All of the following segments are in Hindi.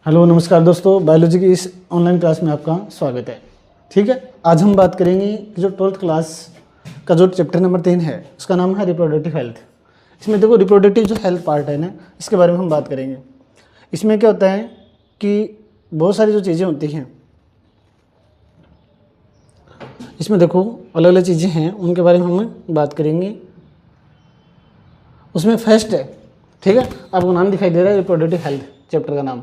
हेलो नमस्कार दोस्तों, बायोलॉजी की इस ऑनलाइन क्लास में आपका स्वागत है। ठीक है, आज हम बात करेंगे कि जो 12th क्लास का जो चैप्टर नंबर 3 है उसका नाम है रिप्रोडक्टिव हेल्थ। इसमें देखो रिप्रोडक्टिव जो हेल्थ पार्ट है ना, इसके बारे में हम बात करेंगे। इसमें क्या होता है कि बहुत सारी जो चीज़ें होती हैं, इसमें देखो अलग अलग चीज़ें हैं, उनके बारे में हम बात करेंगे। उसमें फर्स्ट है, ठीक है, आपको नाम दिखाई दे रहा है रिप्रोडक्टिव हेल्थ चैप्टर का नाम।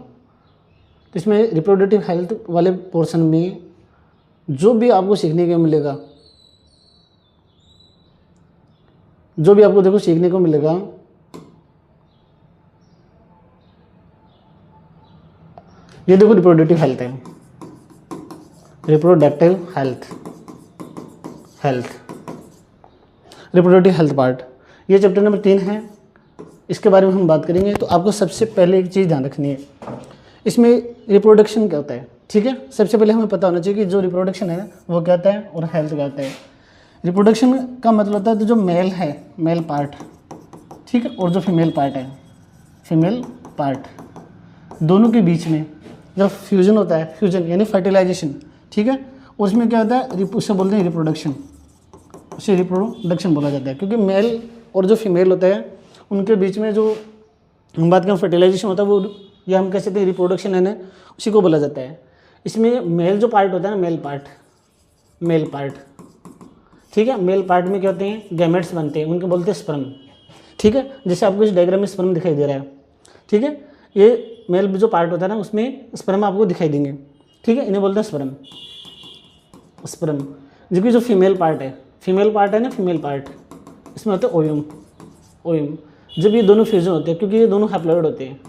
तो इसमें रिप्रोडक्टिव हेल्थ वाले पोर्शन में जो भी आपको सीखने को मिलेगा, जो भी आपको देखो सीखने को मिलेगा, ये देखो रिप्रोडक्टिव हेल्थ है, reproductive health reproductive health part, ये चैप्टर नंबर 3 है। इसके बारे में हम बात करेंगे। तो आपको सबसे पहले एक चीज़ ध्यान रखनी है, इसमें रिप्रोडक्शन क्या होता है। ठीक है, सबसे पहले हमें पता होना चाहिए कि जो रिप्रोडक्शन है वो क्या होता है और हेल्थ क्या होता है। रिप्रोडक्शन का मतलब होता है तो जो मेल है, मेल पार्ट, ठीक है, और जो फीमेल पार्ट है, फीमेल पार्ट, दोनों के बीच में जब फ्यूजन होता है, फ्यूजन यानी फर्टिलाइजेशन, ठीक है, उसमें क्या होता है, उसे बोलते हैं रिप्रोडक्शन, उसे रिप्रोडक्शन बोला जाता है। क्योंकि मेल और जो फीमेल होता है उनके बीच में जो हम बात करें फर्टिलाइजेशन होता है, वो या हम कह सकते हैं रिप्रोडक्शन है ना, उसी को बोला जाता है। इसमें मेल जो पार्ट होता है ना, मेल पार्ट, ठीक है, मेल पार्ट में क्या होते हैं, गैमेट्स बनते हैं, उनको बोलते हैं स्पर्म। ठीक है, जैसे आपको इस डायग्राम में स्पर्म दिखाई दे रहा है, ठीक है, ये मेल जो पार्ट होता है ना उसमें स्पर्म आपको दिखाई देंगे, ठीक है, इन्हें बोलते हैं स्पर्म। जबकि जो फीमेल पार्ट है ना, फीमेल पार्ट, इसमें होता है ओयम। जब ये दोनों फ्यूजन होते हैं, क्योंकि ये दोनों हैप्लॉइड होते हैं,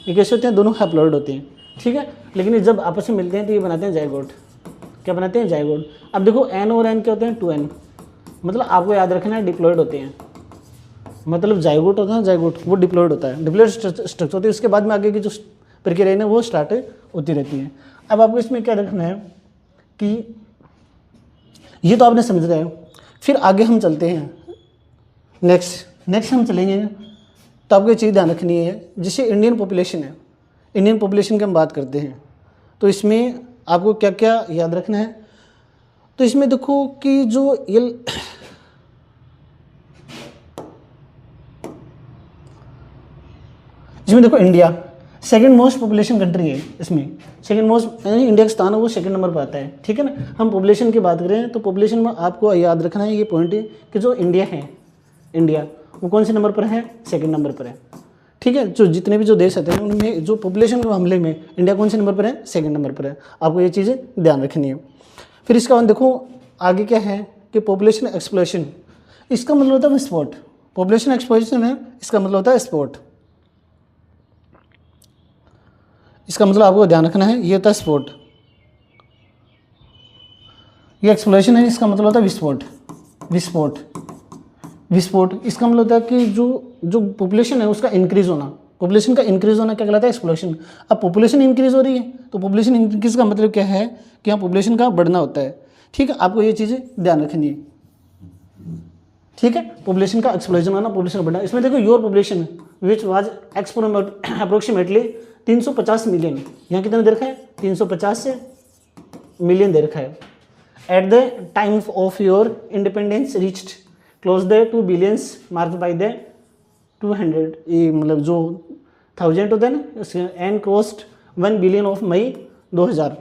ये कैसे होते हैं, दोनों हैप्लॉइड होते हैं, ठीक है, लेकिन ये जब आपस में मिलते हैं तो ये बनाते हैं जाइगोट। क्या बनाते हैं, जाइगोट। अब देखो एन और एन क्या होते हैं, 2n, मतलब आपको याद रखना है डिप्लॉइड होते हैं, मतलब जाइगोट होता है, जाइगोट वो डिप्लॉइड होता है, डिप्लॉइड स्ट्रक्चर होती है। उसके बाद में आगे की जो प्रक्रिया है ना वो स्टार्ट होती रहती है। अब आपको इसमें क्या रखना है कि ये तो आपने समझ रहे हैं। फिर आगे हम चलते हैं, नेक्स्ट हम चलेंगे। तो आपको ये चीज़ ध्यान रखनी है, जैसे इंडियन पॉपुलेशन है, इंडियन पॉपुलेशन की हम बात करते हैं, तो इसमें आपको क्या क्या याद रखना है। तो इसमें देखो कि जो ये इसमें देखो India second most population country है। इसमें सेकंड मोस्ट यानी इंडिया का स्थान है वो सेकंड नंबर पर आता है, ठीक है ना। हम पॉपुलेशन की बात करें तो पॉपुलेशन में आपको याद रखना है ये पॉइंट कि जो इंडिया है, इंडिया वो कौन से नंबर पर है, सेकंड नंबर पर है, ठीक है। जो जितने भी जो देश आते हैं उनमें जो पॉपुलेशन के मामले में इंडिया कौन से नंबर पर है, सेकंड नंबर पर है। आपको ये चीज़ें ध्यान रखनी है। फिर इसका बाद देखो आगे क्या है कि पॉपुलेशन एक्सप्लोरेशन, इसका मतलब होता है स्पोर्ट। पॉपुलेशन एक्सप्लोरेशन है, इसका मतलब होता है स्पोर्ट। इसका मतलब आपको ध्यान रखना है, ये होता है स्पोर्ट, ये एक्सप्लोरेशन है, इसका मतलब होता है विस्फोट। इसका मतलब होता है कि जो पॉपुलेशन है उसका इंक्रीज होना, पॉपुलेशन का इंक्रीज होना क्या कहलाता है, एक्सप्लोरेशन। अब पॉपुलेशन इंक्रीज हो रही है तो पॉपुलेशन इंक्रीज का मतलब क्या है कि यहाँ पॉपुलेशन का बढ़ना होता है, ठीक है। आपको ये चीज़ें ध्यान रखनी है, ठीक है। पॉपुलेशन का एक्सप्लोजन होना, पॉपुलेशन का बढ़ना। इसमें देखो your population which was approximately 350 million, यहाँ कितना दे रखा है, 350 मिलियन दे रखा है। At the time of your independence reached close the 2 billions mark by the 200, ये मतलब जो 1000 होता है ना, and crossed 1 billion of May 2000,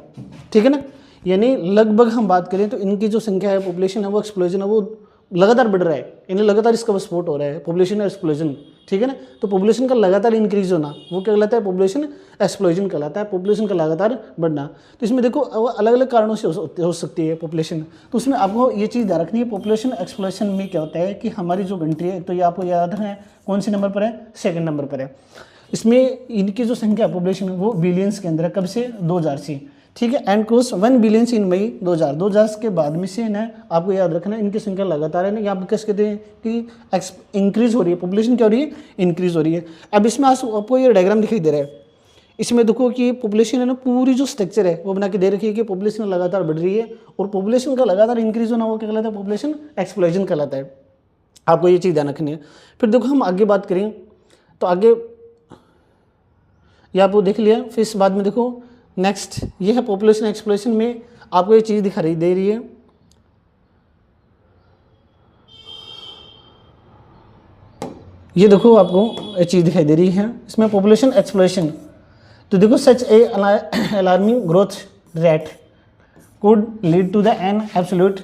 ठीक है ना। यानी लगभग हम बात करें तो इनकी जो संख्या है, पॉपुलेशन है, वो एक्सप्लोजन है, वो लगातार बढ़ रहा है, यानी लगातार इसका विस्फोट हो रहा है, पॉपुलेशन एक्सप्लोजन, ठीक है ना। तो पॉपुलेशन का लगातार इंक्रीज होना वो क्या कहलाता है, पॉपुलेशन एक्सप्लोजन कहलाता है, पॉपुलेशन का लगातार बढ़ना। तो इसमें देखो अलग अलग कारणों से हो सकती है पॉपुलेशन। तो उसमें आपको ये चीज़ ध्यान रखनी है, पॉपुलेशन एक्सप्लोजन में क्या होता है कि हमारी जो कंट्री है, तो ये आपको याद रखना है कौन से नंबर पर है, सेकंड नंबर पर है। इसमें इनकी जो संख्या पॉपुलेशन है वो बिलियंस के अंदर है, कब से, 2000 से, ठीक है। एंड क्रॉस 1 बिलियन इन मई 2000 के बाद में से ना आपको याद रखना है इनकी संख्या लगातार है ना, यहाँ पर कैसे कहते हैं कि इंक्रीज हो रही है, पॉपुलेशन क्या हो रही है, इंक्रीज हो रही है। अब इसमें आपको ये डायग्राम दिखाई दे रहा है, इसमें देखो कि पॉपुलेशन है ना, पूरी जो स्ट्रक्चर है वो बना के दे रखी है कि पॉपुलेशन लगातार बढ़ रही है और पॉपुलेशन का लगातार इंक्रीज होना वो क्या कहलाता है, पॉपुलेशन एक्सप्लोजन कहलाता है। आपको ये चीज़ ध्यान रखनी है। फिर देखो हम आगे बात करें तो आगे ये आपको देख लिया। फिर इस बाद में देखो नेक्स्ट ये है पॉपुलेशन एक्सप्लोरेशन में आपको ये चीज़ दिखाई दे रही है, ये देखो आपको ये चीज़ दिखाई दे रही है इसमें पॉपुलेशन एक्सप्लोरेशन। तो देखो such a alarming growth rate could lead to the an absolute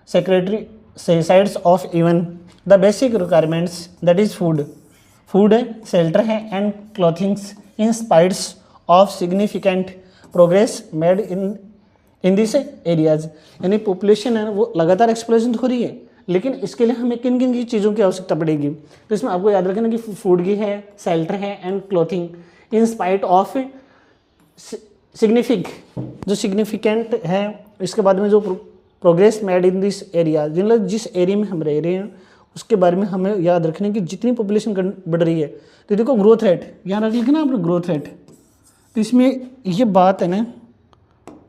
secretary suicides of even the basic requirements, that is food है, shelter है and clothings, in spite of significant progress made in these areas। यानी पॉपुलेशन है वो लगातार एक्सप्लोरेशन तो हो रही है, लेकिन इसके लिए हमें किन किन की चीज़ों की आवश्यकता पड़ेगी। तो इसमें आपको याद रखना कि फूड की है, शेल्टर है and clothing, in spite of significant है। इसके बाद में जो progress made in this area, जिस एरिया में हम रह रहे हैं उसके बारे में हमें याद रखने की जितनी पॉपुलेशन बढ़ रही है। तो देखो ग्रोथ रेट यहाँ रख लिखना आपने ग्रोथ रेट। तो इसमें ये बात है ना,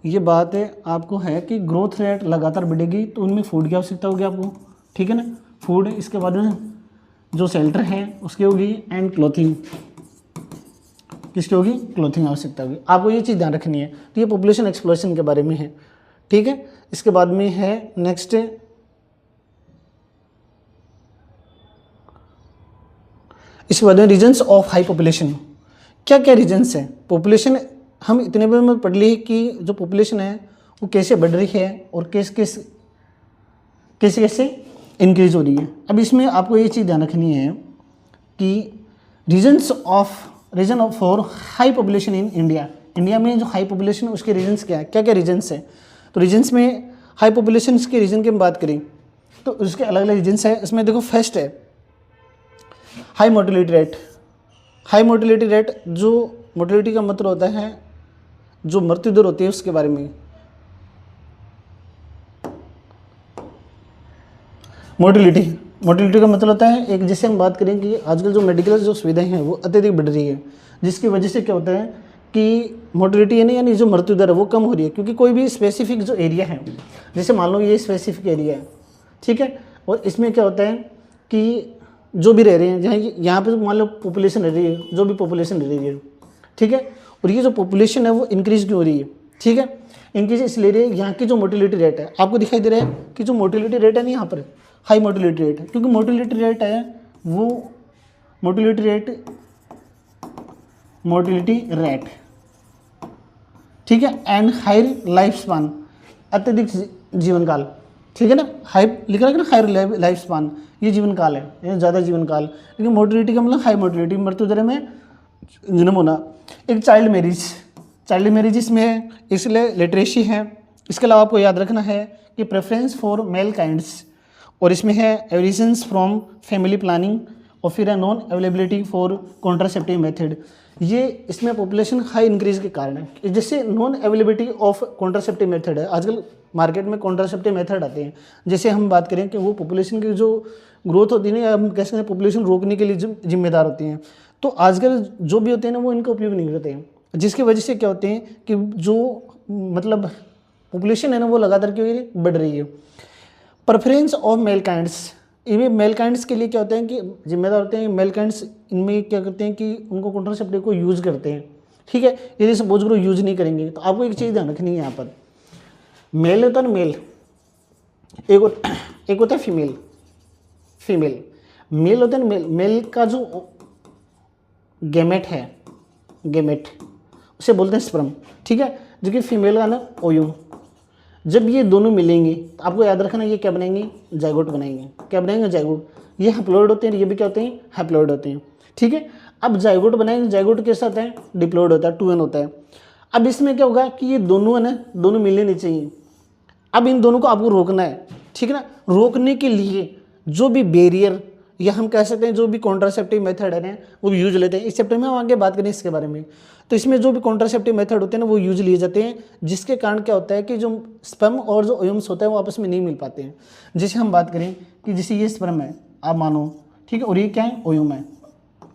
ये बात है आपको है कि ग्रोथ रेट लगातार बढ़ेगी तो उनमें फूड की आवश्यकता होगी आपको, ठीक है ना, फूड। इसके बाद में जो शेल्टर है उसकी होगी एंड क्लॉथिंग, किसकी होगी, क्लॉथिंग आवश्यकता होगी। आपको ये चीज़ ध्यान रखनी है। तो ये पॉपुलेशन एक्सप्लोरेशन के बारे में है, ठीक है। इसके बाद में है नेक्स्ट इसके बाद में रीजन्स ऑफ हाई पॉपुलेशन। क्या क्या रीजन्स है पॉपुलेशन, हम इतने में पढ़ लिए कि जो पॉपुलेशन है वो कैसे बढ़ रही है और कैसे कैसे इंक्रीज हो रही है। अब इसमें आपको ये चीज़ ध्यान रखनी है कि reason of for high population in India में जो हाई पॉपुलेशन है उसके रीजन्स क्या है, क्या क्या रीजन्स है। तो रीजन्स में हाई पॉपुलेशन के रीजन की हम बात करें तो उसके अलग अलग रीजन्स है। इसमें देखो फर्स्ट है high mortality rate. High mortality rate, जो मोर्टेलिटी का मतलब होता है जो मृत्यु दर होती है उसके बारे में। मोर्टेलिटी का मतलब होता है एक, जैसे हम बात करें कि आजकल जो मेडिकल जो सुविधाएं हैं वो अत्यधिक बढ़ रही है, जिसकी वजह से क्या होता है कि मोर्टेलिटी यानी जो मृत्यु दर है वो कम हो रही है। क्योंकि कोई भी स्पेसिफिक जो एरिया है, जैसे मान लो ये स्पेसिफिक एरिया है, ठीक है, और इसमें क्या होता है कि जो भी रह रहे हैं, जहाँ यहाँ पे मान लो पॉपुलेशन रह रही है, जो भी पॉपुलेशन रह रही है, ठीक है, और ये जो पॉपुलेशन है वो इंक्रीज क्यों हो रही है, ठीक है, इंक्रीज इसलिए रही है यहाँ की जो मोर्टेलिटी रेट है, आपको दिखाई दे रहा है कि जो मोर्टेलिटी रेट है ना यहाँ पर हाई मोर्टेलिटी रेट है, क्योंकि मोर्टेलिटी रेट है वो मोर्टेलिटी रेट, ठीक है, एंड हायर लाइफ स्पान, अत्यधिक जीवन काल, ठीक है ना, हाई लिखा है ना, हायर लाइफ स्पान, ये जीवन काल है, ये ज़्यादा जीवन काल। लेकिन मोर्टेलिटी का मतलब हाई मोर्टेलिटी, मृत्यु दर में जन्म होना। एक चाइल्ड मैरिज इसमें है, इसलिए लिटरेसी है। इसके अलावा आपको याद रखना है कि प्रेफरेंस फॉर मेल काइंड्स, और इसमें है एवरिशंस फ्रॉम फैमिली प्लानिंग, और फिर है non availability for contraceptive method. ये इसमें पॉपुलेशन हाई इंक्रीज के कारण है। जैसे non availability of contraceptive method है, आजकल मार्केट में कॉन्ट्रासेप्टिव मेथड आते हैं। जैसे हम बात करें कि वो पॉपुलेशन की जो ग्रोथ होती है ना, हम कैसे हैं पॉपुलेशन रोकने के लिए जिम्मेदार होती हैं, तो आजकल जो भी होते हैं ना वो इनका उपयोग नहीं करते हैं, जिसकी वजह से क्या होते हैं कि जो मतलब पॉपुलेशन है ना वो लगातार क्यों बढ़ रही है। प्रेफरेंस ऑफ मेल काइंड्स, इनमें मेल काइंड्स के लिए क्या होते हैं कि जिम्मेदार होते हैं मेल काइंड्स, इनमें क्या करते हैं कि उनको कॉन्ट्रासेप्टिव को यूज़ करते हैं, ठीक है। यदि सपोज करो यूज नहीं करेंगे तो आपको एक चीज़ ध्यान रखनी है, यहाँ पर मेल होता है ना, मेल एक होता है फीमेल मेल होता है ना, मेल का जो गेमेट है, गेमेट उसे बोलते हैं स्पर्म, ठीक है, जो कि फीमेल का ना ओयूम। जब ये दोनों मिलेंगे तो आपको याद रखना ये क्या बनाएंगे, जाइगोट बनाएंगे। क्या बनाएंगे, जाइगोट। ये हैप्लॉइड होते हैं, ये भी क्या होते हैं, हैप्लॉइड होते हैं, ठीक है। अब जाइगोट बनाएंगे, जाइगोट के साथ है डिप्लॉइड होता है, 2n होता है। अब इसमें क्या होगा कि ये दोनों है ना, दोनों मिलने नहीं चाहिए। अब इन दोनों को आपको रोकना है, ठीक है ना। रोकने के लिए जो भी बैरियर या हम कह सकते हैं जो भी कॉन्ट्रासेप्टिव मेथड है ना वो यूज लेते हैं। इस चैप्टर में हम आगे बात करें इसके बारे में। तो इसमें जो भी कॉन्ट्रासेप्टिव मेथड होते हैं ना वो यूज लिए जाते हैं, जिसके कारण क्या होता है कि जो स्पर्म और जो ओयम्स होता है वो आपस में नहीं मिल पाते हैं। जैसे हम बात करें कि जैसे ये स्पर्म है, आप मानो, ठीक है, और ये क्या है, ओयम है,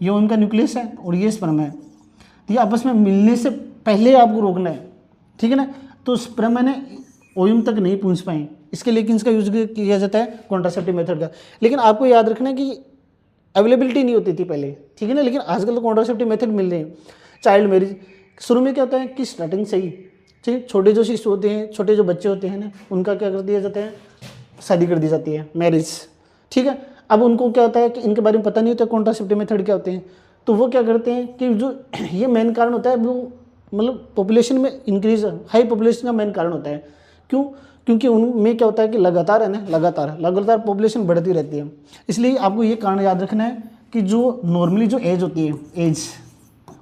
ये ओयम का न्यूक्लियस है और ये स्पर्म है। तो ये आपस में मिलने से पहले आपको रोकना है, ठीक है ना। तो स्पर्म है ना ओयम तक नहीं पहुंच पाए, इसके लिए इसका यूज किया जाता है कॉन्ट्रासेप्टिव मेथड का। लेकिन आपको याद रखना है कि अवेलेबिलिटी नहीं होती थी पहले, ठीक है ना, लेकिन आजकल तो कॉन्ट्रासेप्टिव मेथड मिल रहे हैं। चाइल्ड मैरिज, शुरू में क्या होता है कि स्टार्टिंग से ही ठीक छोटे जो शिशु होते हैं, छोटे जो बच्चे होते हैं ना, उनका क्या कर दिया जाता है, शादी कर दी जाती है, मैरिज। ठीक है, अब उनको क्या होता है कि इनके बारे में पता नहीं होता कॉन्ट्रासेप्टिव मेथड क्या होते हैं, तो वो क्या करते हैं कि जो ये मेन कारण होता है वो मतलब पॉपुलेशन में इंक्रीज, हाई पॉपुलेशन का मेन कारण होता है। क्यों? क्योंकि उनमें क्या होता है कि लगातार है ना, लगातार पॉपुलेशन बढ़ती रहती है। इसलिए आपको ये कारण याद रखना है कि जो नॉर्मली जो एज होती है, एज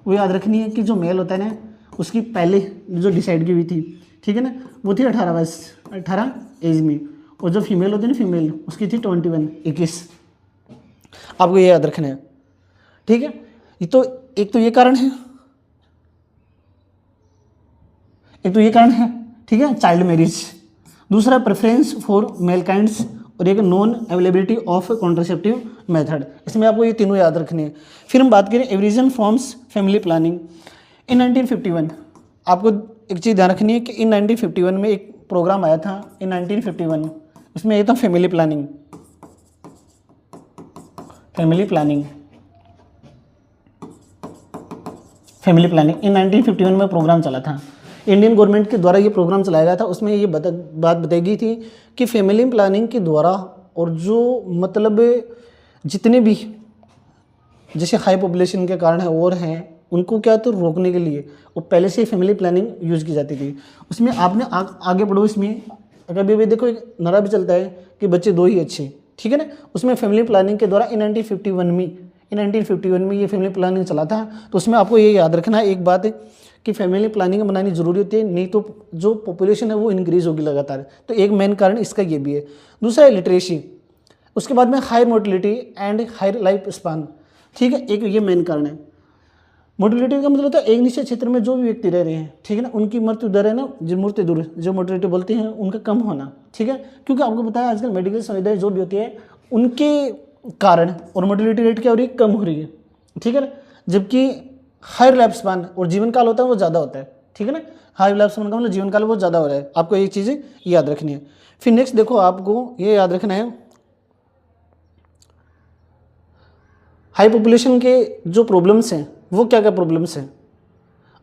वो याद रखनी है कि जो मेल होता है ना उसकी पहले जो डिसाइड की हुई थी, ठीक है ना, वो थी 18 वर्ष, 18 एज में, और जो फीमेल होती है ना, फीमेल उसकी थी 21, 21। आपको ये याद रखना है, ठीक है। ये तो एक तो ये कारण है, ठीक है, चाइल्ड मैरिज। दूसरा प्रेफरेंस फॉर मेल काइंड्स, और एक non availability of contraceptive method. इसमें आपको ये तीनों याद रखने हैं। फिर हम बात करें एवरीजन फॉर्म्स फैमिली प्लानिंग इन 1951। आपको एक चीज़ ध्यान रखनी है कि इन 1951 में एक प्रोग्राम आया था, इन 1951 उसमें ये था फैमिली प्लानिंग इन 1951 में प्रोग्राम चला था। इंडियन गवर्नमेंट के द्वारा ये प्रोग्राम चलाया गया था। उसमें ये बात बताई गई थी कि फैमिली प्लानिंग के द्वारा, और जो मतलब जितने भी जैसे हाई पॉपुलेशन के कारण है और हैं, उनको क्या तो रोकने के लिए वो पहले से ही फैमिली प्लानिंग यूज़ की जाती थी। उसमें आपने आगे बढ़ो, इसमें अगर भी देखो एक नारा भी चलता है कि बच्चे दो ही अच्छे, ठीक है ना। उसमें फैमिली प्लानिंग के द्वारा इन 1951 में ये फैमिली प्लानिंग चला था। तो उसमें आपको ये याद रखना है एक बात है कि फैमिली प्लानिंग बनानी जरूरी होती है, नहीं तो जो पॉपुलेशन है वो इंक्रीज होगी लगातार। तो एक मेन कारण इसका ये भी है। दूसरा है लिटरेसी, उसके बाद में high mortality and high life span, ठीक है, एक ये मेन कारण है। मोर्टिलिटी का मतलब होता है एक निश्चित क्षेत्र में जो भी व्यक्ति रह रहे हैं, ठीक है ना, उनकी मृत्यु दर है ना, जो मोर्टिलिटी बोलते हैं, उनका कम होना, ठीक है। क्योंकि आपको पता है आजकल मेडिकल सुविधाएं जो भी होती है उनके कारण और मोर्टिलिटी रेट क्या हो रही है, कम हो रही है, ठीक है ना। जबकि हाई लाइफ स्पान और जीवन काल होता है वो ज़्यादा होता है, ठीक है ना। हाई लाइफ स्पान का मतलब जीवन काल वो ज़्यादा हो रहा है। आपको ये चीज़ें याद रखनी है। फिर नेक्स्ट देखो, आपको ये याद रखना है हाई पॉपुलेशन के जो प्रॉब्लम्स हैं वो क्या क्या प्रॉब्लम्स हैं,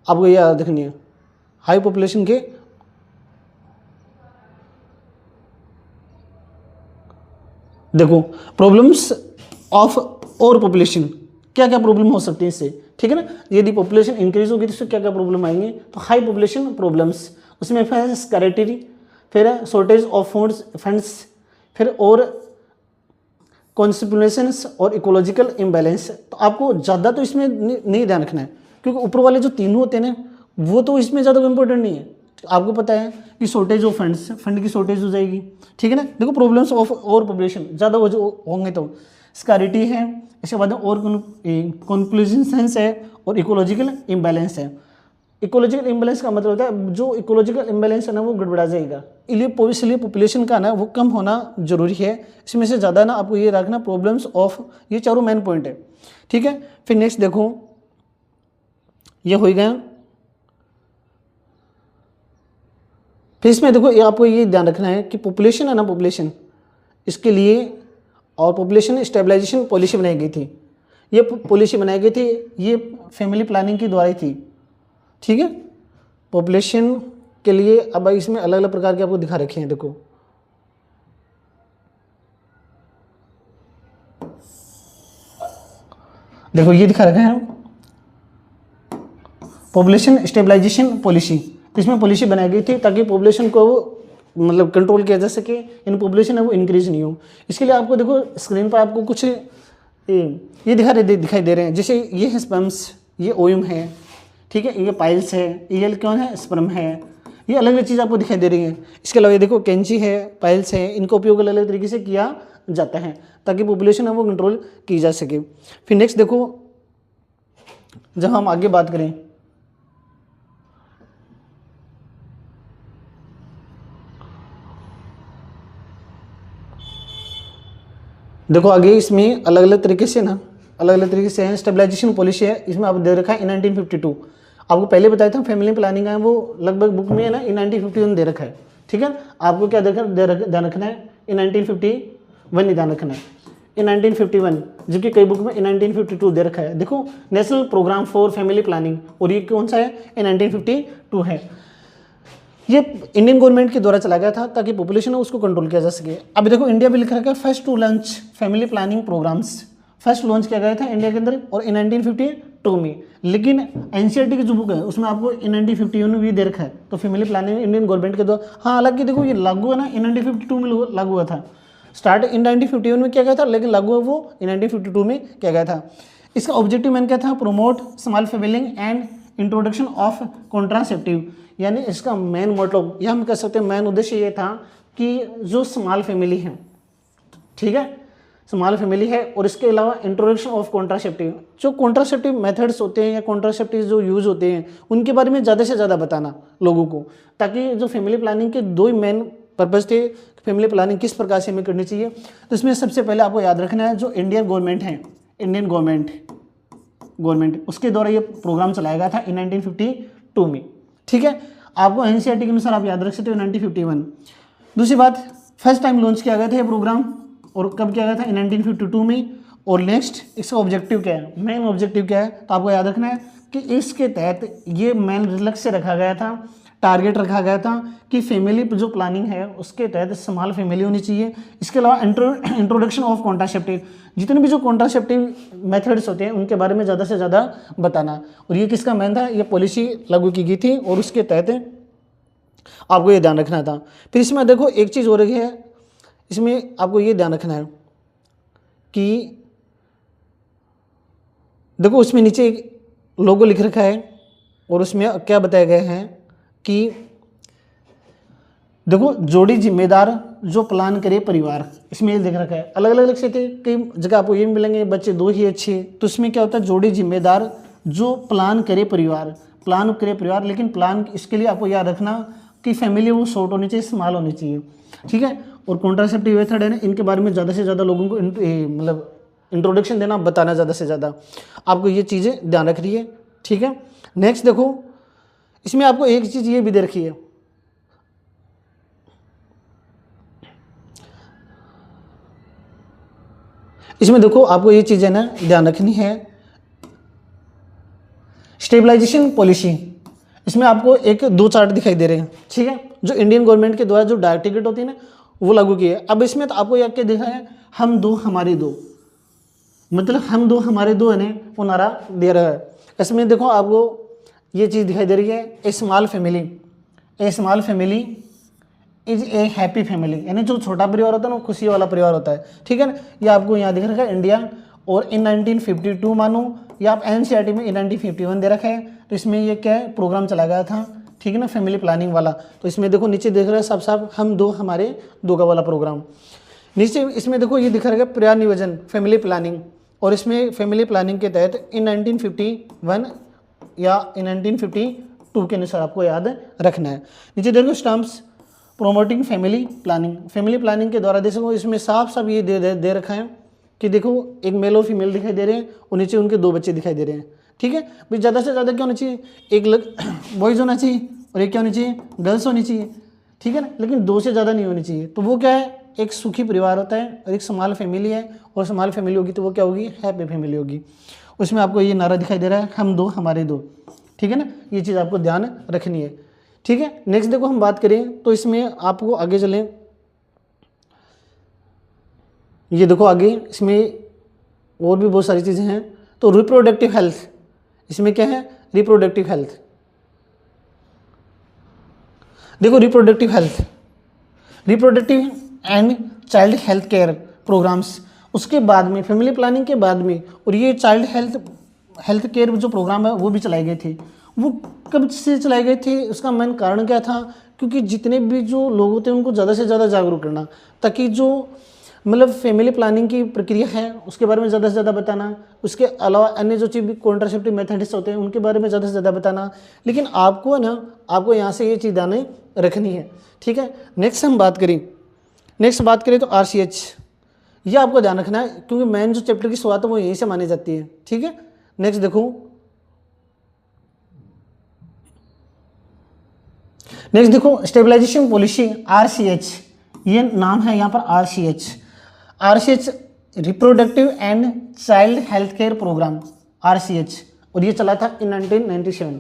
आपको ये याद रखनी है। हाई पॉपुलेशन के देखो प्रॉब्लम्स ऑफ और पॉपुलेशन, क्या क्या प्रॉब्लम हो सकती है इससे, ठीक है ना। यदि पॉपुलेशन इंक्रीज होगी तो इससे क्या क्या प्रॉब्लम आएंगे, तो हाई पॉपुलेशन प्रॉब्लम्स, उसमें फिर स्कैरिटी, फिर शॉर्टेज ऑफ फंड्स, फिर और कॉन्स्टिट्यूशंस और इकोलॉजिकल इम्बैलेंस। तो आपको ज़्यादा तो इसमें नहीं ध्यान रखना है, क्योंकि ऊपर वाले जो तीनों होते हैं ना वो तो इसमें ज़्यादा इंपॉर्टेंट नहीं है। आपको पता है कि शॉर्टेज ऑफ फंड की शॉर्टेज हो जाएगी, ठीक है ना। देखो प्रॉब्लम्स ऑफ और पॉपुलेशन ज़्यादा होंगे तो स्कैरिटी है, इसके बाद और कॉन्क्लूजन्स है और इकोलॉजिकल इम्बैलेंस है। इकोलॉजिकल इम्बैलेंस का मतलब होता है जो इकोलॉजिकल इम्बैलेंस है ना वो गड़बड़ा जाएगा, इसलिए पॉपुलेशन का ना वो कम होना जरूरी है। इसमें से ज़्यादा ना आपको ये रखना प्रॉब्लम्स ऑफ, ये चारों मेन पॉइंट है, ठीक है। फिर नेक्स्ट देखो, ये हो गया। फिर इसमें देखो ये आपको ये ध्यान रखना है कि पॉपुलेशन है ना, पॉपुलेशन इसके लिए और पॉपुलेशन स्टेबलाइजेशन पॉलिसी बनाई गई थी। ये पॉलिसी बनाई गई थी, ये फैमिली प्लानिंग के द्वारा ही थी, ठीक है, पॉपुलेशन के लिए। अब इसमें अलग अलग प्रकार के आपको दिखा रखे हैं, देखो देखो ये दिखा रखा है पॉपुलेशन स्टेबलाइजेशन पॉलिसी। तो इसमें पॉलिसी बनाई गई थी ताकि पॉपुलेशन को मतलब कंट्रोल किया जा सके, इन पॉपुलेशन है वो इंक्रीज नहीं हो। इसके लिए आपको देखो स्क्रीन पर आपको कुछ ये दिखाई दे रहे हैं। जैसे ये है स्पर्म्स, ये ओयम है, ठीक है, ये पाइल्स है, ये कौन है, स्पर्म है। ये अलग अलग चीज़ आपको दिखाई दे रही है। इसके अलावा ये देखो कैंची है, पाइल्स है, इनका उपयोग अलग अलग तरीके से किया जाता है ताकि पॉपुलेशन है वो कंट्रोल की जा सके। फिर नेक्स्ट देखो, जब हम आगे बात करें, देखो आगे इसमें अलग अलग तरीके से है स्टेबलाइजेशन पॉलिसी है। इसमें आप दे रखा है इन 1952। आपको पहले बताया था फैमिली प्लानिंग है वो लगभग बुक में है ना इन 1951 दे रखा है, ठीक है। आपको क्या ध्यान रखना है, इन 1951 ही ध्यान रखना है। इन 1951, जबकि कई बुक में इन 1952 दे रखा है। देखो national program for family planning, और ये कौन सा है, इन 1952 है। ये इंडियन गवर्नमेंट के द्वारा चलाया गया था ताकि पॉपुलेशन है उसको कंट्रोल किया जा सके। अब देखो इंडिया में लिखा है first to launch family planning programs, first launch किया गया था इंडिया के अंदर और इन 1952 में। लेकिन एनसीईआरटी की जो बुक है उसमें आपको इन 1951 में भी दे रखा है। तो फैमिली प्लानिंग इंडियन गवर्नमेंट के द्वारा, हाँ हालांकि देखो ये लागू है ना इन 1952 में लागू हुआ था। स्टार्ट इन 1951 में किया गया था लेकिन लागू वो इन 1952 में किया गया था। इसका ऑब्जेक्टिव मैंने क्या था, promote small family and introduction of contraceptive, यानी इसका मेन मोटिव या हम कह सकते हैं मेन उद्देश्य ये था कि जो स्मॉल फैमिली है, ठीक है, स्मॉल फैमिली है, और इसके अलावा इंट्रोडक्शन ऑफ कॉन्ट्रासेप्टिव, जो कॉन्ट्रासेप्टिव मेथड्स होते हैं या कॉन्ट्रासेप्टिव जो यूज होते हैं उनके बारे में ज़्यादा से ज़्यादा बताना लोगों को, ताकि जो फैमिली प्लानिंग के दो ही मेन पर्पज़ थे, फैमिली प्लानिंग किस प्रकार से हमें करनी चाहिए। तो इसमें सबसे पहले आपको याद रखना है जो इंडियन गवर्नमेंट है, इंडियन गवर्नमेंट उसके द्वारा ये प्रोग्राम चलाया गया था इन 1952 में, ठीक है। आपको एनसीईआरटी के अनुसार आप याद रख सकते हो 1951। दूसरी बात, फर्स्ट टाइम लॉन्च किया गया था ये प्रोग्राम, और कब किया गया था, इन 1952 में। और नेक्स्ट इसका ऑब्जेक्टिव क्या है, मेन ऑब्जेक्टिव क्या है, तो आपको याद रखना है कि इसके तहत ये मेन लक्ष्य रखा गया था, टारगेट रखा गया था कि फैमिली जो प्लानिंग है उसके तहत स्मॉल फैमिली होनी चाहिए। इसके अलावा इंट्रोडक्शन ऑफ कॉन्ट्रासेप्टिव, जितने भी जो कॉन्ट्रासेप्टिव मेथड्स होते हैं उनके बारे में ज़्यादा से ज़्यादा बताना। और ये किसका मेन था, ये पॉलिसी लागू की गई थी और उसके तहत आपको ये ध्यान रखना था। फिर इसमें देखो एक चीज़ हो रही है, इसमें आपको ये ध्यान रखना है कि देखो उसमें नीचे एक लोगो लिख रखा है और उसमें क्या बताया गया है कि देखो जोड़ी जिम्मेदार जो प्लान करे परिवार, इसमें ये लिख रखा है। अलग अलग से थे, कई जगह आपको ये मिलेंगे बच्चे दो ही अच्छे, तो इसमें क्या होता है, जोड़ी जिम्मेदार जो प्लान करे परिवार, प्लान करे परिवार। लेकिन प्लान इसके लिए आपको याद रखना कि फैमिली वो शॉर्ट होनी चाहिए, स्मॉल होनी चाहिए, ठीक है। और कॉन्ट्रासेप्टिव मेथड है ना, इनके बारे में ज़्यादा से ज़्यादा लोगों को मतलब इंट्रोडक्शन देना, बताना ज़्यादा से ज़्यादा, आपको ये चीज़ें ध्यान रख रही है, ठीक है। नेक्स्ट देखो इसमें आपको एक चीज़ ये भी दे रखी है, इसमें देखो आपको ये चीज़ है ना ध्यान रखनी है, स्टेबलाइजेशन पॉलिसी। इसमें आपको एक दो चार्ट दिखाई दे रहे हैं, ठीक है, जो इंडियन गवर्नमेंट के द्वारा जो डाक टिकट होती है ना वो लागू की है। अब इसमें तो आपको यह क्या दिखा है, हम दो हमारे दो, मतलब हम दो हमारे दो है ना वो नारा दे रहा है। इसमें देखो आपको ये चीज़ दिखाई दे रही है, a small family is a happy family, यानी जो छोटा परिवार होता है ना वो खुशी वाला परिवार होता है, ठीक है ना। ये आपको यहाँ दिख रखा है इंडिया, और इन 1952 मानो या आप एनसीईआरटी में इन 1951 दे रखा है। तो इसमें ये क्या है, प्रोग्राम चला गया था, ठीक है ना, फैमिली प्लानिंग वाला। तो इसमें देखो नीचे देख रहे हैं साफ साफ हम दो हमारे दो का वाला प्रोग्राम। नीचे इसमें देखो ये दिखा रहेगा परिवार नियोजन फैमिली प्लानिंग, और इसमें फैमिली प्लानिंग के तहत इन 1951 या इन 1952 के अनुसार आपको याद रखना है। नीचे देखो स्टम्प्स प्रोमोटिंग फैमिली प्लानिंग के द्वारा देखो इसमें साफ साफ ये दे रखा है कि देखो एक मेल और फीमेल दिखाई दे रहे हैं और नीचे उनके दो बच्चे दिखाई दे रहे हैं, ठीक है। भाई ज़्यादा से ज़्यादा क्या होना चाहिए, एक बॉयज़ होना चाहिए और एक क्या होनी चाहिए, गर्ल्स होनी चाहिए, ठीक है ना। लेकिन दो से ज़्यादा नहीं होनी चाहिए। तो वो क्या है, एक सुखी परिवार होता है और एक स्मॉल फैमिली है, और स्मॉल फैमिली होगी तो वो क्या होगी, हैप्पी फैमिली होगी। उसमें आपको ये नारा दिखाई दे रहा है, हम दो हमारे दो, ठीक है ना। ये चीज़ आपको ध्यान रखनी है, ठीक है। नेक्स्ट देखो हम बात करें तो इसमें आपको आगे चलें, ये देखो आगे इसमें और भी बहुत सारी चीज़ें हैं। तो रिप्रोडक्टिव हेल्थ, इसमें क्या है, रिप्रोडक्टिव हेल्थ। देखो reproductive and child health care programs, उसके बाद में फैमिली प्लानिंग के बाद में, और ये चाइल्ड हेल्थ केयर जो प्रोग्राम है वो भी चलाए गए थे। वो कब से चलाए गए थे, उसका मेन कारण क्या था, क्योंकि जितने भी जो लोग होते हैं उनको ज़्यादा से ज़्यादा जागरूक करना, ताकि जो मतलब फैमिली प्लानिंग की प्रक्रिया है उसके बारे में ज़्यादा से ज़्यादा बताना। उसके अलावा अन्य जो चीज़ भी कॉन्ट्रासेप्टिव मेथड्स होते हैं उनके बारे में ज़्यादा से ज़्यादा बताना। लेकिन आपको है ना, आपको यहाँ से ये चीज़ ध्यान रखनी है, ठीक है। नेक्स्ट बात करें तो RCH, ये आपको ध्यान रखना है क्योंकि मेन जो चैप्टर की शुरुआत है वो यहीं से मानी जाती है, ठीक है। नेक्स्ट देखो स्टेबलाइजेशन पॉलिसी RCH, ये नाम है यहाँ पर RCH reproductive and child health care program RCH, और ये चला था इन 1997।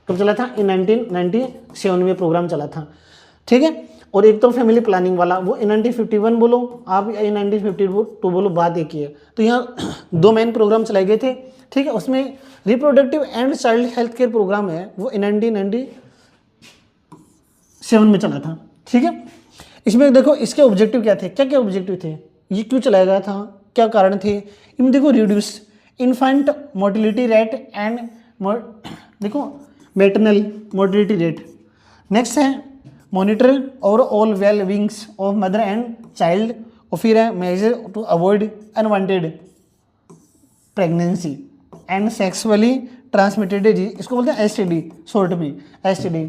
कब चला था? इन 1997 में प्रोग्राम चला था, ठीक है। और एक तो फैमिली प्लानिंग वाला वो इन 1951 बोलो आप, या इन 1952 बोलो, बात एक ही है। तो यहाँ 2 मेन प्रोग्राम चलाए गए थे, ठीक है। उसमें reproductive and child health care program है वो इन 1997 में चला था, ठीक है। इसमें देखो इसके ऑब्जेक्टिव क्या थे, क्या क्या ऑब्जेक्टिव थे, ये क्यों चलाया गया था, क्या कारण थे। इनमें देखो reduce infant mortality rate and देखो मैटरनल मोर्टिलिटी रेट। नेक्स्ट है मॉनिटर और all well beings of mother and child, और फिर है major to avoid unwanted pregnancy and sexually transmitted disease, इसको बोलते हैं STD, शॉर्ट में STD।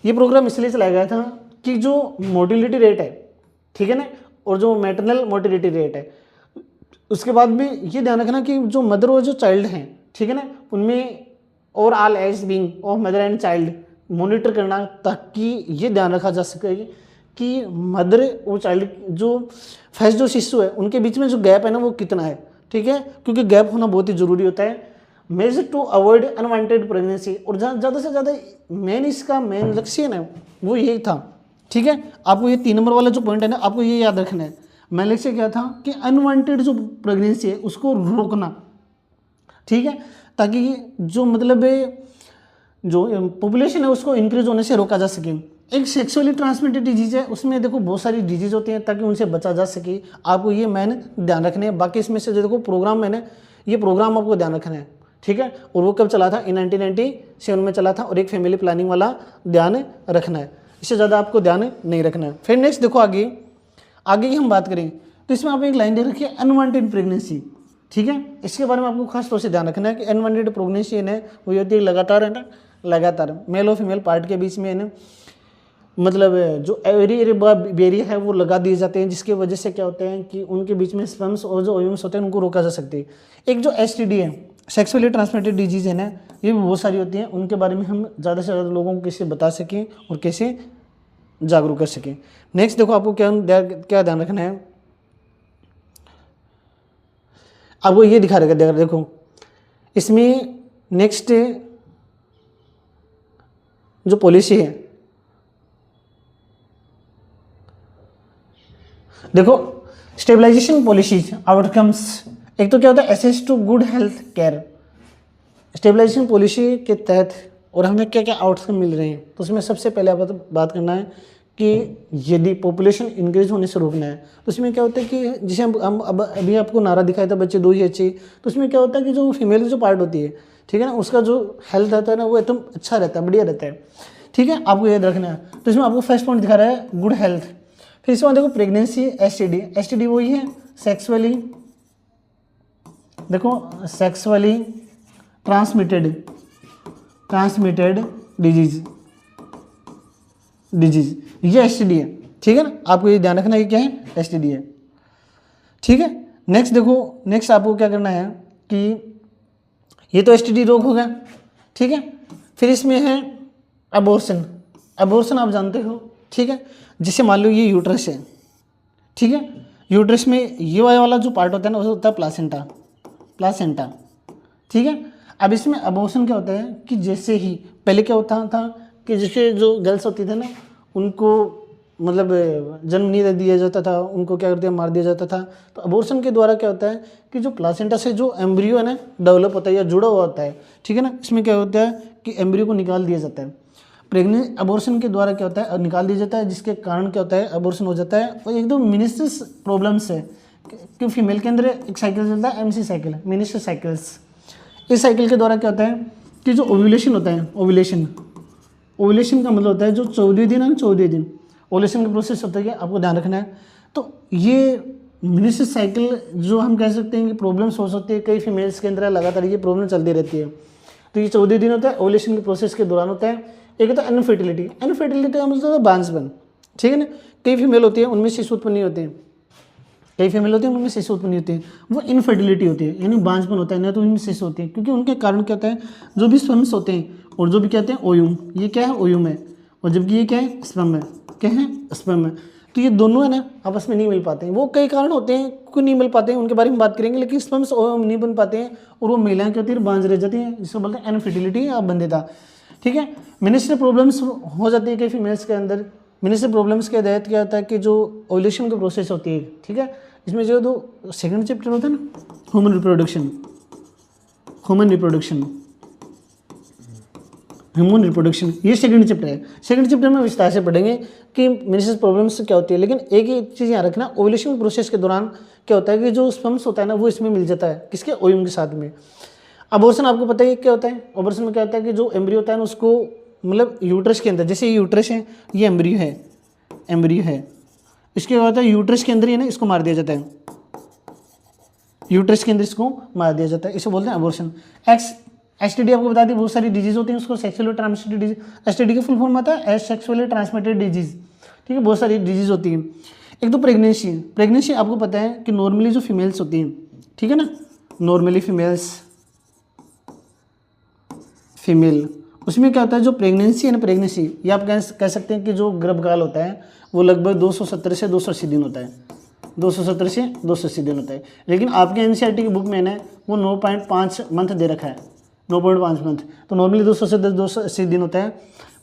ये प्रोग्राम इसलिए चलाया गया था कि जो मोर्टिलिटी रेट है, ठीक है ना, और जो मैटरनल मोर्टिलिटी रेट है, उसके बाद भी ये ध्यान रखना कि जो मदर और जो चाइल्ड हैं, ठीक है ना, उनमें और all age being of mother and child monitor करना, ताकि ये ध्यान रखा जा सके कि मदर और चाइल्ड जो फर्स्ट जो शिशु है उनके बीच में जो गैप है ना वो कितना है, ठीक है, क्योंकि गैप होना बहुत ही जरूरी होता है। Major to avoid unwanted pregnancy, और ज़्यादा से ज़्यादा मेन इसका मेन लक्ष्य है वो यही था, ठीक है। आपको ये 3 नंबर वाला जो पॉइंट है ना, आपको ये याद रखना है। मेन लक्ष्य क्या था कि अनवांटेड जो प्रेगनेंसी है उसको रोकना, ठीक है, ताकि जो मतलब जो पॉपुलेशन है उसको इंक्रीज होने से रोका जा सके। एक सेक्सुअली ट्रांसमिटेड डिजीज है, उसमें देखो बहुत सारी डिजीज होती हैं ताकि उनसे बचा जा सके, आपको ये मैंने ध्यान रखने हैं। बाकी इसमें से जो देखो प्रोग्राम मैंने ये प्रोग्राम आपको ध्यान रखना है, ठीक है। और वो कब चला था? इन 1997 में चला था, और एक फैमिली प्लानिंग वाला ध्यान रखना है, इससे ज़्यादा आपको ध्यान नहीं रखना है। फिर नेक्स्ट देखो आगे की हम बात करें तो इसमें आप एक लाइन दे रखी है अनवांटेड प्रेगनेंसी, ठीक है। इसके बारे में आपको खास तौर से ध्यान रखना है कि अनवांटेड प्रेगनेंसी है वो होती है लगातार, है ना, लगातार मेल और फीमेल पार्ट के बीच में है ना, मतलब जो एरी बेरियर है वो लगा दिए जाते हैं, जिसकी वजह से क्या होता है कि उनके बीच में स्पर्म्स और जो ओव्यूम्स होते हैं उनको रोका जा सकती है। एक जो STD है, सेक्सुअली ट्रांसमिटेड डिजीज है ना, ये भी बहुत सारी होती हैं, उनके बारे में हम ज़्यादा से ज़्यादा लोगों को कैसे बता सकें और कैसे जागरूक कर सकें। नेक्स्ट देखो आपको क्या ध्यान रखना है, आपको ये दिखा रहेगा, देखो इसमें नेक्स्ट जो पॉलिसी है, देखो स्टेबलाइजेशन पॉलिसीज आउटकम्स। एक तो क्या होता है access to good health care, stabilization policy के तहत और हमें क्या क्या आउटकम मिल रहे हैं। तो उसमें सबसे पहले आप बात करना है कि यदि पॉपुलेशन इंक्रीज होने से रोकना है तो उसमें क्या होता है कि जिसे हम अब अभी आपको नारा दिखाया था बच्चे 2 ही अच्छे, तो उसमें क्या होता है कि जो फीमेल जो पार्ट होती है, ठीक है ना, उसका जो हेल्थ रहता है ना वो एकदम अच्छा रहता है, बढ़िया रहता है, ठीक है, आपको याद रखना है। तो इसमें आपको फर्स्ट पॉइंट दिखा रहा है गुड हेल्थ। फिर इसमें देखो प्रेगनेंसी STD वही है सेक्सुअली, देखो सेक्सुअली ट्रांसमिटेड डिजीज ये STD है, ठीक है ना, आपको ये ध्यान रखना है कि क्या है STD है, ठीक है। नेक्स्ट देखो, नेक्स्ट आपको क्या करना है कि ये तो STD रोग हो गया, ठीक है। फिर इसमें है अबॉर्शन आप जानते हो, ठीक है, जिसे मान लो ये यूट्रस है, ठीक है, यूट्रस में ये वाला जो पार्ट होता है ना वो होता है प्लासेंटा, ठीक है। अब इसमें अबॉर्शन क्या होता है कि जैसे ही पहले क्या होता था कि जैसे जो गर्ल्स होती थी ना उनको मतलब जन्म नहीं दे दिया जाता था, उनको क्या करते हैं मार दिया जाता था। तो अबॉर्शन के द्वारा क्या होता है कि जो प्लासेंटा से जो एम्ब्रियो है ना डेवलप होता है या जुड़ा हुआ होता है, ठीक है ना, इसमें क्या होता है कि एम्ब्रियो को निकाल दिया जाता है। प्रेग्नेंट अबॉर्शन के द्वारा क्या होता है निकाल दिया जाता है, जिसके कारण क्या होता है अबॉर्शन हो जाता है। और एकदम मिनिस्ट्रस प्रॉब्लम्स है कि फीमेल के अंदर एक साइकिल चलता है MC साइकिल, मिनिस्ट्रस साइकिल्स। इस साइकिल के द्वारा क्या होता है कि जो ओव्यूलेशन होता है, ओव्यूलेशन का मतलब होता है जो 14 दिन है, 14 दिन ओव्यूलेशन का प्रोसेस होता है, आपको ध्यान रखना है। तो ये मिनिस्ट्रस साइकिल जो हम कह सकते हैं कि प्रॉब्लम्स हो सकती है कई फीमेल्स के अंदर, लगातार ये प्रॉब्लम चलती रहती है। तो ये 14 दिन होता है, ओव्यूलेशन के प्रोसेस के दौरान होता है। एक होता है अनफर्टिलिटी का मतलब होता है बांझपन, ठीक है ना। कई फीमेल होती है उनमें शिशु उत्पन्न नहीं होते हैं, कई फीमेल होती है उनमें शिशु उत्पन्न नहीं होती है, वो इनफर्टिलिटी होती है, यानी बांझपन होता है ना, तो उनमें शिशु होती है। क्योंकि उनके कारण क्या होता है जो भी स्पर्म्स होते हैं और जो भी कहते हैं ओयूम, ये क्या है ओयूम है, और जबकि ये क्या है स्पर्म है, क्या है स्पर्म है। तो ये दोनों है ना आपस में नहीं मिल पाते हैं। वो कई कारण होते हैं क्यों नहीं मिल पाते हैं, उनके बारे में बात करेंगे, लेकिन स्पर्म्स नहीं बन पाते हैं और वो महिलाएं क्या होती है, बांझ रह जाती हैं, जिसको बोलते हैं इनफर्टिलिटी या बंध्यता। ठीक है, मिनिस्ट्री प्रॉब्लम्स हो जाती है कई फीमेल्स के अंदर। मिनिस्ट्री प्रॉब्लम्स के तहत क्या होता है कि जो ओव्यूलेशन की प्रोसेस होती है, ठीक है, इसमें जो दो सेकंड चैप्टर होता है ना, ह्यूमन रिप्रोडक्शन, ये सेकंड चैप्टर है। सेकंड चैप्टर में विस्तार से पढ़ेंगे कि मिनिस्ट्री प्रॉब्लम्स क्या होती है। लेकिन एक ही चीज़ यहाँ रखना, ओव्यूलेशन प्रोसेस के दौरान क्या होता है कि जो स्पर्म्स होता है ना वो इसमें मिल जाता है, किसके, ओव्यूम के साथ में। अबॉर्शन आपको पता है क्या होता है, अबॉर्शन में क्या होता है कि जो एम्ब्रियो होता है ना उसको मतलब यूट्रस के अंदर, जैसे ये यूट्रस है, ये एम्ब्रियो है, इसके क्या होता है, यूट्रस के अंदर ही ना इसको मार दिया जाता है, यूट्रस के अंदर इसको मार दिया जाता है, इसे बोलते हैं अबॉर्शन। एसटीडी आपको बता दी, बहुत सारी डिजीज होती हैं, उसको सेक्सुअली ट्रांसमिटेड डिजीज, एसटीडी का फुल फॉर्म आता है सेक्सुअली ट्रांसमिटेड डिजीज। ठीक है, बहुत सारी डिजीज होती है। एक तो प्रेगनेंसी आपको पता है कि नॉर्मली जो फीमेल्स होती हैं, ठीक है ना, नॉर्मली फीमेल उसमें क्या होता है, जो प्रेगनेंसी है ना, प्रेगनेंसी ये आप कह सकते हैं कि जो गर्भकाल होता है वो लगभग 270 से 280 दिन होता है, 270 से 280 दिन होता है। लेकिन आपके एनसीईआरटी की बुक में ना वो 9.5 मंथ दे रखा है, 9.5 मंथ, तो नॉर्मली 200 से 280 दिन होता है।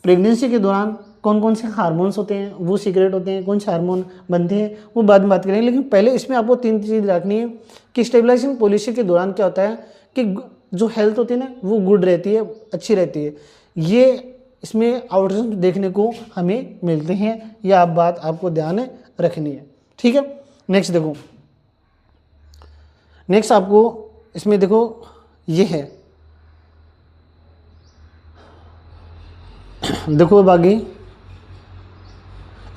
प्रेगनेंसी के दौरान कौन कौन से हार्मोन्स होते हैं वो सीक्रेट होते हैं, कौन से हार्मोन बनते हैं वो बाद में बात करेंगे। लेकिन पहले इसमें आपको 3 चीज़ रखनी है कि स्टेबलाइजेशन पॉलिसी के दौरान क्या होता है कि जो हेल्थ होती है ना वो गुड रहती है, अच्छी रहती है। ये इसमें आउटकम देखने को हमें मिलते हैं, यह आप बात आपको ध्यान रखनी है। ठीक है, नेक्स्ट देखो, नेक्स्ट आपको इसमें देखो ये है, देखो बाकी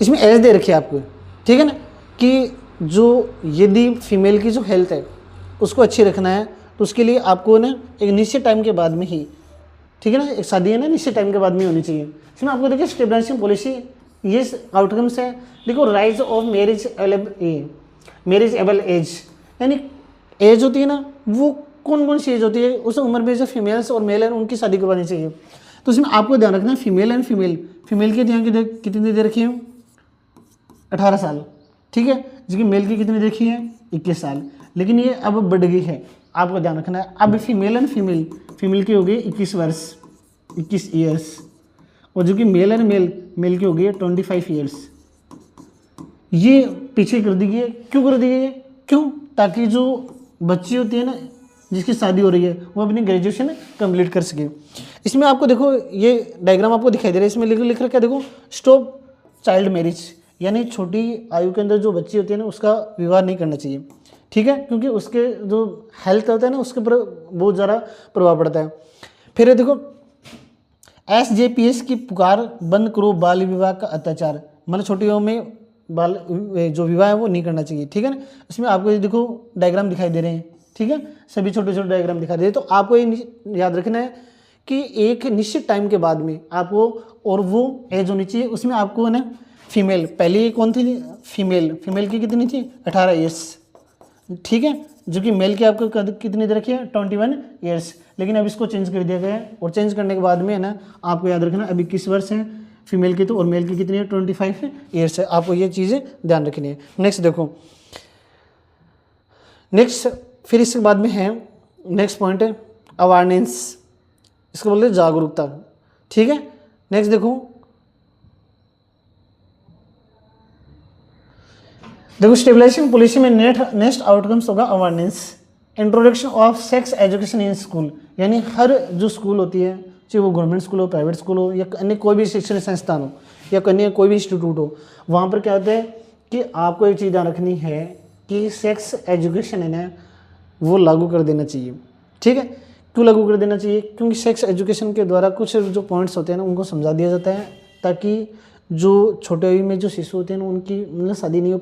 इसमें एज दे रखी है आपको, ठीक है ना, कि जो यदि फीमेल की जो हेल्थ है उसको अच्छी रखना है तो उसके लिए आपको ना एक निश्चित टाइम के बाद में ही, ठीक है ना, एक शादी है ना निश्चित टाइम के बाद में होनी चाहिए। इसमें आपको देखिए स्टेबलाइजेशन पॉलिसी ये आउटकम्स है। देखो rise of marriageable age, यानी एज होती है ना वो कौन कौन सी एज होती है, उस उम्र में जो फीमेल्स और मेल है उनकी शादी करवानी चाहिए। तो इसमें आपको ध्यान रखना है फीमेल के ध्यान की कितनी दे रखी है, 18 साल, ठीक है, जबकि मेल की कितनी देखी है, 21 साल। लेकिन ये अब बढ़ गई है, आपको ध्यान रखना है। अब फीमेल की हो गई 21 वर्ष, 21 ईयर्स, और जो कि मेल की हो गई है 25 ईयर्स। ये पीछे कर दी गई है, क्यों कर दी गई है, क्यों, ताकि जो बच्ची होती है ना जिसकी शादी हो रही है वो अपनी ग्रेजुएशन कंप्लीट कर सके। इसमें आपको देखो ये डायग्राम आपको दिखाई दे रहा है, इसमें लिख रखा है देखो, स्टॉप चाइल्ड मैरिज, यानी छोटी आयु के अंदर जो बच्ची होती है ना उसका विवाह नहीं करना चाहिए, ठीक है, क्योंकि उसके जो हेल्थ होता है ना उसके ऊपर बहुत ज़्यादा प्रभाव पड़ता है। फिर ये देखो SJPS की पुकार, बंद करो बाल विवाह का अत्याचार, मतलब छोटी उम्र में बाल जो विवाह है वो नहीं करना चाहिए, ठीक है ना। इसमें आपको ये देखो डायग्राम दिखाई दे रहे हैं, ठीक है, सभी छोटे छोटे डायग्राम दिखाई दे रहे हैं। तो आपको ये याद रखना है कि एक निश्चित टाइम के बाद में आपको, और वो एज होनी चाहिए उसमें आपको ना फीमेल, पहले कौन थी, फीमेल की कितनी थी, 18 ईयर्स, ठीक है, जो कि मेल की आपको कितनी दे रखी है, 21 ईयर्स। लेकिन अब इसको चेंज कर दिया गया है, और चेंज करने के बाद में है ना आपको याद रखना अभी 21 वर्ष है फीमेल की, तो और मेल की कितनी है, 25 ईयर्स है। आपको ये चीज़ें ध्यान रखनी है। नेक्स्ट देखो, नेक्स्ट फिर इसके बाद में है नेक्स्ट पॉइंट है अवेयरनेस, इसको बोलते हैं जागरूकता, ठीक है। नेक्स्ट देखो स्टेबलाइजेशन पॉलिसी में नेक्स्ट आउटकम्स होगा awareness, introduction of sex education in school, यानी हर जो स्कूल होती है, चाहे वो गवर्नमेंट स्कूल हो, प्राइवेट स्कूल हो, या अन्य कोई भी शिक्षण संस्थान हो, या अन्य कोई भी इंस्टीट्यूट हो, वहाँ पर क्या होता है कि आपको एक चीज़ ध्यान रखनी है कि सेक्स एजुकेशन है ना वो लागू कर देना चाहिए, ठीक है। क्यों लागू कर देना चाहिए, क्योंकि सेक्स एजुकेशन के द्वारा कुछ जो पॉइंट्स होते हैं ना उनको समझा दिया जाता है, ताकि जो छोटे आयु में जो शिशु होते हैं ना उनकी मतलब शादी नहीं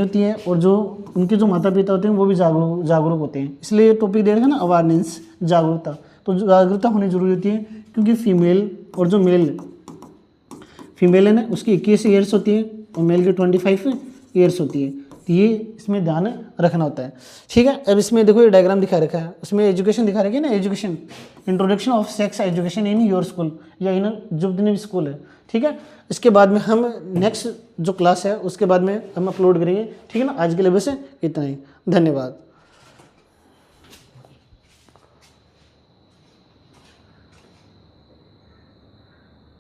होती है, और जो उनके जो माता पिता होते हैं वो भी जागरूक होते हैं। इसलिए टॉपिक दे रहे हैं ना अवेयरनेस, जागरूकता। तो जागरूकता होनी जरूरी होती है, क्योंकि फीमेल और जो फीमेल है ना उसकी 21 ईयर्स होती है और मेल की 25 ईयर्स होती है। ये इसमें ध्यान रखना होता है। ठीक है, अब इसमें देखो ये डायग्राम दिखा रखा है, उसमें एजुकेशन दिखा रखी है ना, education, introduction of sex education in your school या इन जो जितने भी स्कूल है। ठीक है, इसके बाद में हम नेक्स्ट जो क्लास है उसके बाद में हम अपलोड करेंगे। ठीक है ना, आज के लिए बस इतना ही, धन्यवाद।